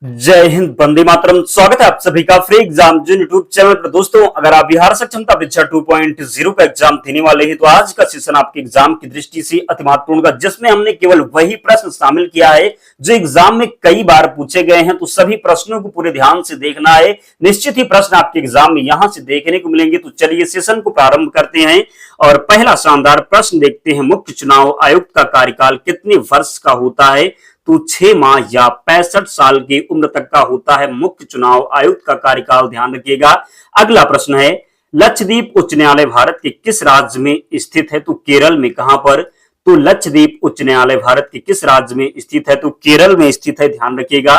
जय हिंद, वंदे मातरम। स्वागत है आप सभी का फ्री एग्जाम जो यूट्यूब चैनल पर। दोस्तों, अगर आप बिहार सक्षमता परीक्षा 2.0 का एग्जाम देने वाले हैं तो आज का सेशन आपके एग्जाम की दृष्टि से अति महत्वपूर्ण का, जिसमें हमने केवल वही प्रश्न शामिल किया है जो एग्जाम में कई बार पूछे गए हैं। तो सभी प्रश्नों को पूरे ध्यान से देखना है, निश्चित ही प्रश्न आपके एग्जाम में यहां से देखने को मिलेंगे। तो चलिए सेशन को प्रारंभ करते हैं और पहला शानदार प्रश्न देखते हैं। मुख्य चुनाव आयुक्त का कार्यकाल कितने वर्ष का होता है? तो 6 माह या 65 साल की उम्र तक का होता है मुख्य चुनाव आयुक्त का कार्यकाल, ध्यान रखिएगा। अगला प्रश्न है, लक्षद्वीप उच्च न्यायालय भारत के किस राज्य में स्थित है? तो केरल में। कहां पर? तो लक्षद्वीप उच्च न्यायालय भारत के किस राज्य में स्थित है? तो केरल में स्थित है, ध्यान रखिएगा।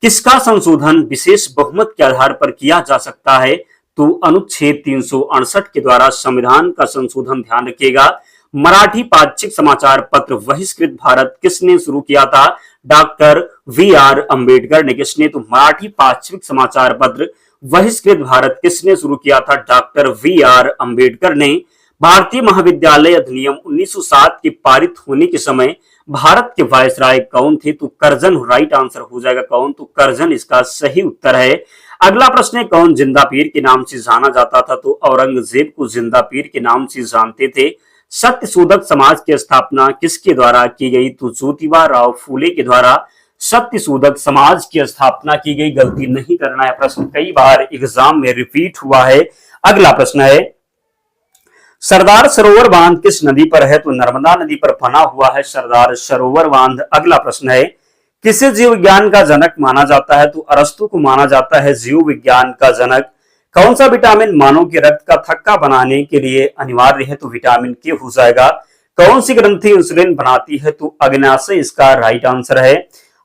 किसका संशोधन विशेष बहुमत के आधार पर किया जा सकता है? तो अनुच्छेद 368 के द्वारा संविधान का संशोधन, ध्यान रखिएगा। मराठी पाक्षिक समाचार पत्र बहिष्कृत भारत किसने शुरू किया था? Doctor VR. अंबेडकर ने। किसने? तो मराठी पाक्षिक समाचार पत्र बहिष्कृत भारत किसने शुरू किया था? Doctor VR. अंबेडकर ने। भारतीय महाविद्यालय अधिनियम 1907 के पारित होने के समय भारत के वायसराय कौन थे? तो कर्जन राइट आंसर हो जाएगा। कौन? तो कर्जन इसका सही उत्तर है। अगला प्रश्न है, कौन जिंदा पीर के नाम से जाना जाता था? तो औरंगजेब को जिंदा पीर के नाम से जानते थे। सत्यशोधक समाज की स्थापना किसके द्वारा की गई? तो ज्योतिबा राव फूले के द्वारा सत्यशोधक समाज की स्थापना की गई। गलती नहीं करना है, प्रश्न कई बार एग्जाम में रिपीट हुआ है। अगला प्रश्न है, सरदार सरोवर बांध किस नदी पर है? तो नर्मदा नदी पर बना हुआ है सरदार सरोवर बांध। अगला प्रश्न है, किसे जीव विज्ञान का जनक माना जाता है? तो अरस्तु को माना जाता है जीव विज्ञान का जनक। कौन सा विटामिन मानव के रक्त का थक्का बनाने के लिए अनिवार्य है? तो विटामिन के हो जाएगा। कौन सी ग्रंथि इंसुलिन बनाती है? तो अग्नाशय इसका राइट आंसर है।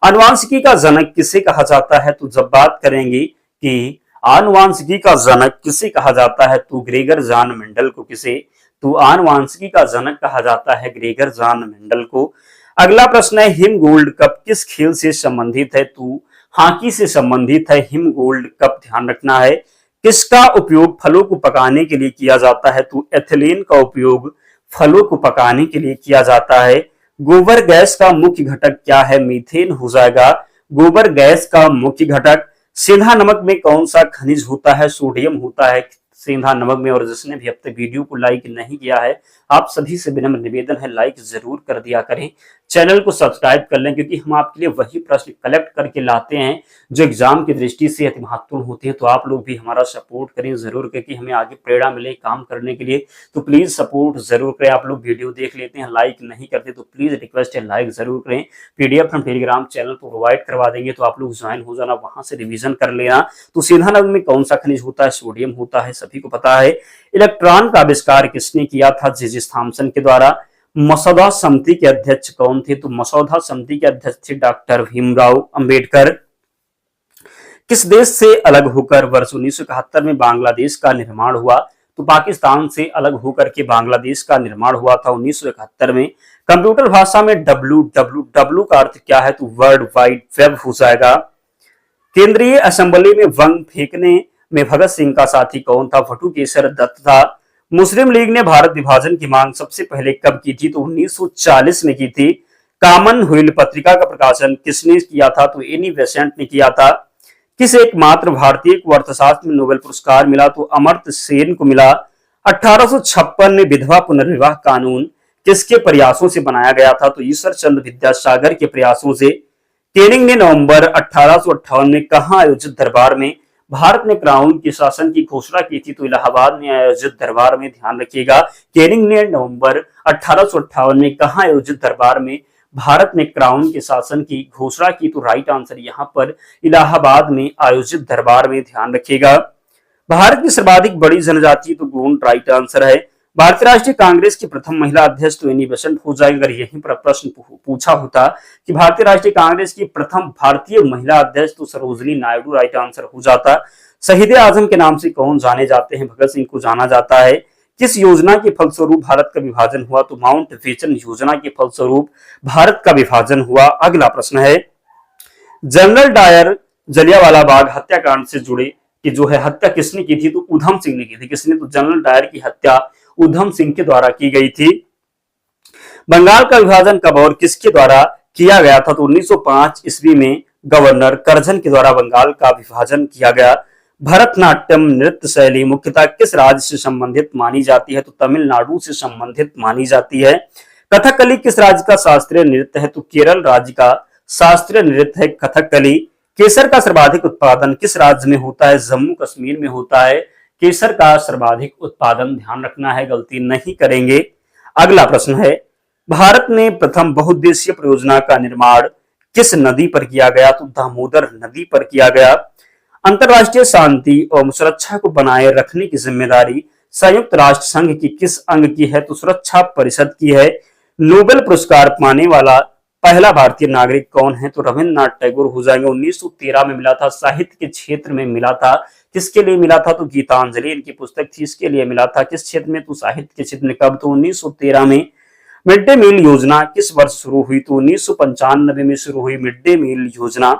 आनुवांशिकी का जनक किसे कहा जाता है? तो जब बात करेंगे कि आनुवांशिकी का जनक किसे कहा जाता है, तो ग्रेगर जॉन मेंडल को। किसे? तो आनुवांशिकी का जनक कहा जाता है ग्रेगर जॉन मेंडल को। अगला प्रश्न है, हिम गोल्ड कप किस खेल से संबंधित है? तो हॉकी से संबंधित है हिम गोल्ड कप, ध्यान रखना है। किसका उपयोग फलों को पकाने के लिए किया जाता है? तो एथिलीन का उपयोग फलों को पकाने के लिए किया जाता है। गोबर गैस का मुख्य घटक क्या है? मीथेन हो जाएगा गोबर गैस का मुख्य घटक। सेंधा नमक में कौन सा खनिज होता है? सोडियम होता है सेंधा नमक में। और जिसने भी अब तक वीडियो को लाइक नहीं किया है, आप सभी से विनम्र निवेदन है, लाइक जरूर कर दिया करें, चैनल को सब्सक्राइब कर लें, क्योंकि हम आपके लिए वही प्रश्न कलेक्ट करके लाते हैं जो एग्जाम की दृष्टि से अति महत्वपूर्ण होते हैं। तो आप लोग भी हमारा सपोर्ट करें जरूर, क्योंकि हमें आगे प्रेरणा मिले काम करने के लिए। तो प्लीज सपोर्ट जरूर करें। आप लोग वीडियो देख लेते हैं, लाइक नहीं करते, तो प्लीज रिक्वेस्ट है लाइक जरूर करें। पीडीएफ हम टेलीग्राम चैनल पर प्रोवाइड करवा देंगे, तो आप लोग ज्वाइन हो जाना, वहां से रिविजन कर लेना। तो सेंधा नमक में कौन सा खनिज होता है? सोडियम होता है, सभी को पता है। इलेक्ट्रॉन का आविष्कार किसने किया था? जेम्स थॉमसन के द्वारा। मसौदा समिति के अध्यक्ष कौन थे? तो मसौदा समिति के अध्यक्ष थे डॉक्टर भीमराव अंबेडकर। किस देश से अलग होकर वर्ष 1971 में बांग्लादेश का निर्माण हुआ? तो पाकिस्तान से अलग होकर के बांग्लादेश का निर्माण हुआ था 1971 में। कंप्यूटर भाषा में WWW का अर्थ क्या है? तो वर्ल्ड वाइड वेब हो जाएगा। केंद्रीय असेंबली में बम फेंकने में भगत सिंह का साथी कौन था? बटुकेश्वर दत्त था। मुस्लिम लीग ने भारत विभाजन की मांग सबसे पहले कब की थी? तो 1940 में की थी। कॉमनवेल्थ पत्रिका का प्रकाशन किसने किया था? तो एनी बेसेंट ने किया था। किस एकमात्र भारतीय को अर्थशास्त्र में नोबेल पुरस्कार मिला? तो अमर्त्य सेन को मिला। 1856 में विधवा पुनर्विवाह कानून किसके प्रयासों से बनाया गया था? तो ईश्वर चंद्र विद्यासागर के प्रयासों से। केनिंग ने नवंबर 1858 में कहां आयोजित दरबार में भारत ने क्राउन के शासन की घोषणा की थी? तो इलाहाबाद में आयोजित दरबार में, ध्यान रखिएगा। केनिंग ने नवंबर 1858 में कहां आयोजित दरबार में भारत ने क्राउन के शासन की घोषणा की? तो राइट आंसर यहां पर इलाहाबाद में आयोजित दरबार में, ध्यान रखिएगा। भारत की सर्वाधिक बड़ी जनजाति तो गोंड राइट आंसर है। भारतीय राष्ट्रीय कांग्रेस की प्रथम महिला अध्यक्ष तो एनी बेसेंट हो जाएगी। अगर यहीं पर प्रश्न पूछा होता कि भारतीय राष्ट्रीय कांग्रेस की प्रथम भारतीय महिला अध्यक्ष, तो सरोजिनी नायडू राइट आंसर हो जाता। शहीद आजम के नाम से कौन जाने जाते हैं? भगत सिंह को जाना जाता है। किस योजना के फलस्वरूप भारत का विभाजन हुआ? तो माउंट बेटन योजना के फलस्वरूप भारत का विभाजन हुआ। अगला प्रश्न है, जनरल डायर जलियांवाला बाग हत्याकांड से जुड़े कि जो है हत्या किसने की थी? तो उधम सिंह ने की थी। किसने? तो जनरल डायर की हत्या उधम सिंह के द्वारा की गई थी। बंगाल का विभाजन कब और किसके द्वारा किया गया था? तो 1905 ईस्वी में गवर्नर करझन के द्वारा बंगाल का विभाजन किया गया। भरतनाट्यम नृत्य शैली मुख्यतः किस राज्य से संबंधित मानी जाती है? तो तमिलनाडु से संबंधित मानी जाती है। कथकली किस राज्य का शास्त्रीय नृत्य है? तो केरल राज्य का शास्त्रीय नृत्य है कथकली। केसर का सर्वाधिक उत्पादन किस राज्य में होता है? जम्मू कश्मीर में होता है केसर का सर्वाधिक उत्पादन। ध्यान रखना है, गलती नहीं करेंगे। अगला प्रश्न है, भारत में प्रथम बहुउद्देशीय परियोजना का निर्माण किस नदी पर किया गया? तो दामोदर नदी पर किया गया। अंतरराष्ट्रीय शांति और सुरक्षा को बनाए रखने की जिम्मेदारी संयुक्त राष्ट्र संघ की किस अंग की है? तो सुरक्षा परिषद की है। नोबेल पुरस्कार पाने वाला पहला भारतीय नागरिक कौन है? तो रविन्द्रनाथ टैगोर हो जाएंगे। 1913 में मिला था, साहित्य के क्षेत्र में मिला था। किसके लिए मिला था? तो गीतांजलि इनकी पुस्तक थी, इसके लिए मिला था। किस क्षेत्र में? तो साहित्य के क्षेत्र में। कब? तो 1913 में। मिड डे मील योजना किस वर्ष शुरू हुई? तो 1995 में शुरू हुई मिड डे मील योजना।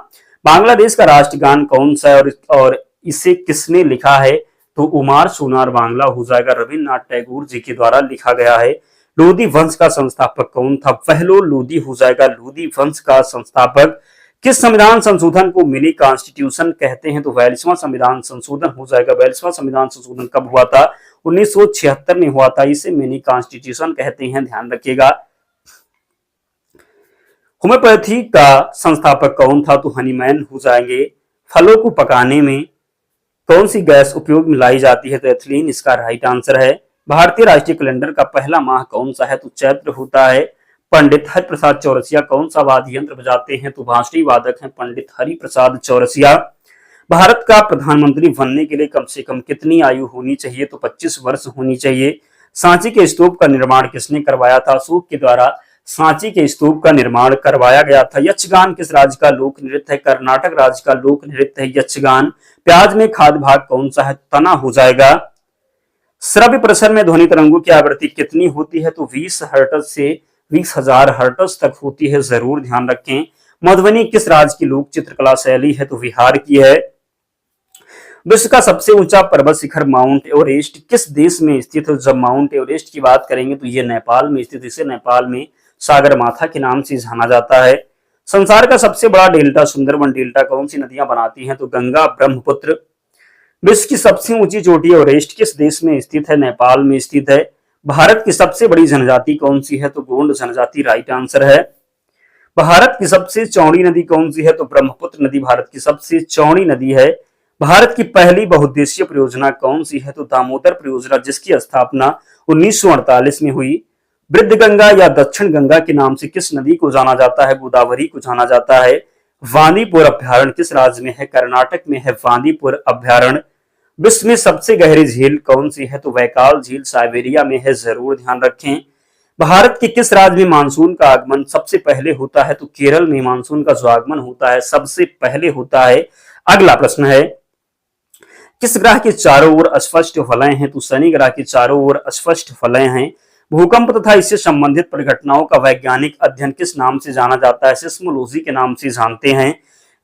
बांग्लादेश का राष्ट्रगान कौन सा है और इसे किसने लिखा है? तो उमार सोनार बांग्ला हो जाएगा, रविन्द्रनाथ टैगोर जी के द्वारा लिखा गया है। लोधी वंश का संस्थापक कौन था? पहलो लोधी हो जाएगा, लोधी वंश का संस्थापक। किस संविधान संशोधन को मिनी कॉन्स्टिट्यूशन कहते हैं? तो 42वां संविधान संशोधन हो जाएगा। 42वां संविधान संशोधन कब हुआ था? 1976 में हुआ था। इसे मिनी कॉन्स्टिट्यूशन कहते हैं, ध्यान रखिएगा। होम्योपैथी का संस्थापक कौन था? तो हनीमैन हो जाएंगे। फलों को पकाने में कौन सी गैस उपयोग में लाई जाती है? तो एथिलीन इसका राइट आंसर है। भारतीय राष्ट्रीय कैलेंडर का पहला माह कौन सा है? तो चैत्र होता है। पंडित हरिप्रसाद चौरसिया कौन सा वाद्य यंत्र बजाते हैं? तो बांसुरी वादक हैं पंडित हरिप्रसाद चौरसिया। भारत का प्रधानमंत्री बनने के लिए कम से कम कितनी आयु होनी चाहिए? तो 25 वर्ष होनी चाहिए। सांची के स्तूप का निर्माण किसने करवाया था? अशोक के द्वारा सांची के स्तूप का निर्माण करवाया गया था। यक्षगान किस राज्य का लोक नृत्य है? कर्नाटक राज्य का लोक नृत्य है यक्षगान। प्याज में खाद्य भाग कौन सा है? तना हो जाएगा। श्रव्य प्रसारण में ध्वनि तरंगों की आवृत्ति कितनी होती है? तो 20 हर्ट्ज से 20,000 हर्ट्ज तक होती है, जरूर ध्यान रखें। मधुबनी किस राज्य की लोक चित्रकला शैली है? तो बिहार की है। विश्व का सबसे ऊंचा पर्वत शिखर माउंट एवरेस्ट किस देश में स्थित है? जब माउंट एवरेस्ट की बात करेंगे तो ये नेपाल में स्थित, इसे नेपाल में सागरमाथा के नाम से जाना जाता है। संसार का सबसे बड़ा डेल्टा सुंदरबन डेल्टा कौन सी नदियां बनाती हैं? तो गंगा ब्रह्मपुत्र। विश्व की सबसे ऊंची चोटी एवरेस्ट किस देश में स्थित है? नेपाल में स्थित है। भारत की सबसे बड़ी जनजाति कौन सी है? तो गोंड जनजाति राइट आंसर है। भारत की सबसे चौड़ी नदी कौन सी है? तो ब्रह्मपुत्र नदी भारत की सबसे चौड़ी नदी है। भारत की पहली बहुउद्देशीय परियोजना कौन सी है? तो दामोदर परियोजना, जिसकी स्थापना 1948 में हुई। वृद्ध गंगा या दक्षिण गंगा के नाम से किस नदी को जाना जाता है? गोदावरी को जाना जाता है। वांदीपुर अभ्यारण्य किस राज्य में है? कर्नाटक में है वांदीपुर अभ्यारण्य। विश्व में सबसे गहरी झील कौन सी है? तो बैकाल झील साइबेरिया में है, जरूर ध्यान रखें। भारत के किस राज्य में मानसून का आगमन सबसे पहले होता है? तो केरल में मानसून का जो आगमन होता है सबसे पहले होता है। अगला प्रश्न है, किस ग्रह के चारों ओर अस्पष्ट वलय हैं? तो शनि ग्रह के चारों ओर अस्पष्ट वलय हैं। भूकंप तथा इससे संबंधित परिघटनाओं का वैज्ञानिक अध्ययन किस नाम से जाना जाता है? सिस्मोलॉजी के नाम से जानते हैं।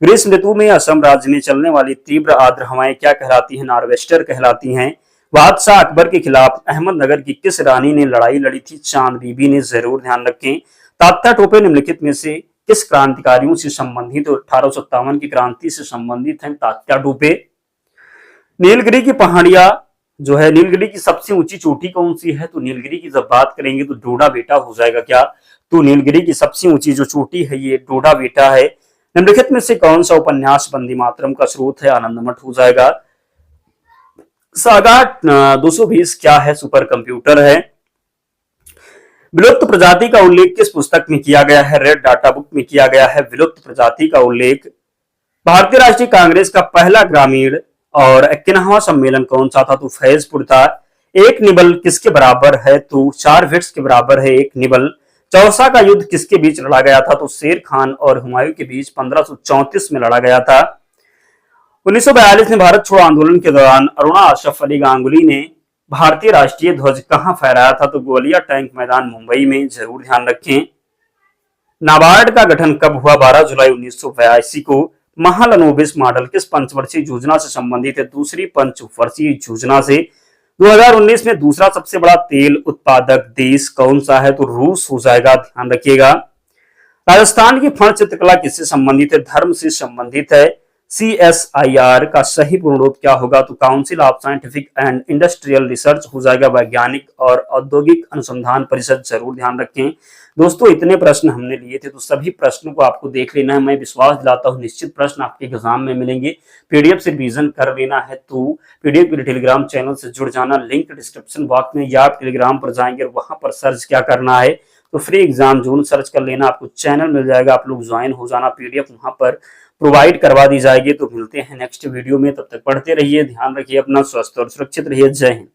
ग्रीष्म ऋतु में असम राज्य में चलने वाली तीव्र आर्द्र हवाएं क्या कहलाती हैं? नार्वेस्टर कहलाती हैं। बादशाह अकबर के खिलाफ अहमदनगर की किस रानी ने लड़ाई लड़ी थी? चांद बीबी ने, जरूर ध्यान रखें। तात्या टोपे निम्नलिखित में से किस क्रांतिकारियों से संबंधित? 1857 की क्रांति से संबंधित हैं तात्या टोपे। नीलगिरी की पहाड़ियां जो है, नीलगिरी की सबसे ऊंची चोटी कौन सी है? तो नीलगिरी की जब बात करेंगे तो डोडा बेटा हो जाएगा क्या? तो नीलगिरी की सबसे ऊंची जो चोटी है ये डोडा बेटा है। निम्नलिखित में से कौन सा उपन्यास वंदे मातरम का स्रोत है? आनंदमठ हो जाएगा। सागा 220 क्या है? सुपर कंप्यूटर है। विलुप्त प्रजाति का उल्लेख किस पुस्तक में किया गया है? रेड डाटा बुक में किया गया है विलुप्त प्रजाति का उल्लेख। भारतीय राष्ट्रीय कांग्रेस का पहला ग्रामीण और 51वां सम्मेलन कौन सा था? तो फैजपुर था। एक निबल किसके बराबर है? तो 4 विट्स के बराबर है एक निबल। चौसा का युद्ध किसके बीच लड़ा गया था? तो शेर खान और हुमायूं के बीच 1534 में लड़ा गया था। 1942 में भारत छोड़ो आंदोलन के दौरान अरुणा अशरफ अली गांगुली ने भारतीय राष्ट्रीय ध्वज कहां फहराया था? तो गोलिया टैंक मैदान मुंबई में, जरूर ध्यान रखें। नाबार्ड का गठन कब हुआ? 12 जुलाई 1982 को। महालनोबिस मॉडल किस पंचवर्षीय योजना से संबंधित है? दूसरी पंचवर्षीय योजना से। 2019 में दूसरा सबसे बड़ा तेल उत्पादक देश कौन सा है? तो रूस हो जाएगा, ध्यान रखिएगा। राजस्थान की फण चित्रकला किससे संबंधित है? धर्म से संबंधित है। CSIR का सही पूर्ण रूप क्या होगा? तो council of scientific and industrial research हो जाएगा। वैज्ञानिक और औद्योगिक अनुसंधान परिषद, जरूर ध्यान रखें। दोस्तों इतने प्रश्न हमने लिए थे, तो सभी प्रश्नों को आपको देख लेना है। मैं विश्वास दिलाता हूं निश्चित प्रश्न आपके एग्जाम में मिलेंगे। पीडीएफ से रिवीजन कर लेना है तो पीडीएफ के लिए टेलीग्राम चैनल से जुड़ जाना। लिंक डिस्क्रिप्शन बॉक्स में, या आप टेलीग्राम पर जाएंगे और वहां पर सर्च क्या करना है, तो फ्री एग्जाम जोन सर्च कर लेना, आपको चैनल मिल जाएगा, आप लोग ज्वाइन हो जाना। पीडीएफ वहां पर प्रोवाइड करवा दी जाएगी। तो मिलते हैं नेक्स्ट वीडियो में, तब तक पढ़ते रहिए, ध्यान रखिए अपना, स्वस्थ और सुरक्षित रहिए। जय हिंद।